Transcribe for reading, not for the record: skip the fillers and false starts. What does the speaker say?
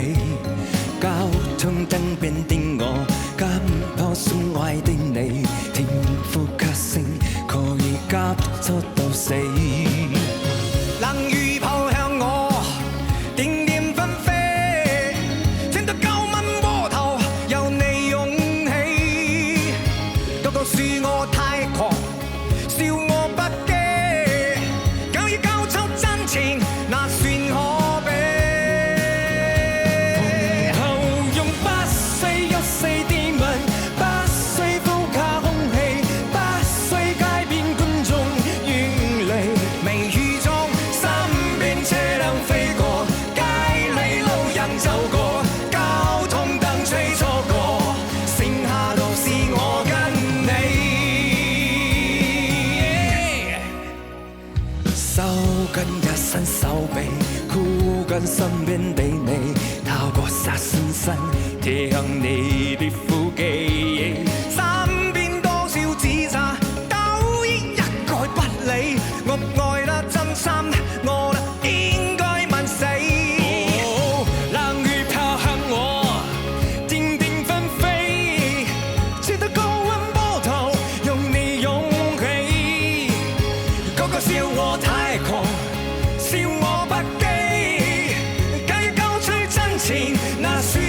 你，交通燈邊的我，跟破心愛的你，甜呼吸聲可以急速到死。冷雨撲向我，點點紛飛，聽到9蚊窩頭由你湧起，個個說我太狂，笑我不羈，假如交出真情，那算可比。然後用不需一世電吻，不需呼吸空氣，不需街邊觀眾遠離，微雨中身邊車輛飛過，街裏路人走過，交通燈吹錯過，剩下都是我跟你。收緊一身手臂，箍緊身邊的你，透過殺酸身貼向你的腹肌，身邊多少指責都一概不理，我愛得真心，我應該問死。冷雨拋向我，點點紛飛，直到高溫波濤用你湧起，個個笑我太狂，笑我不羈，假如交出真情，那算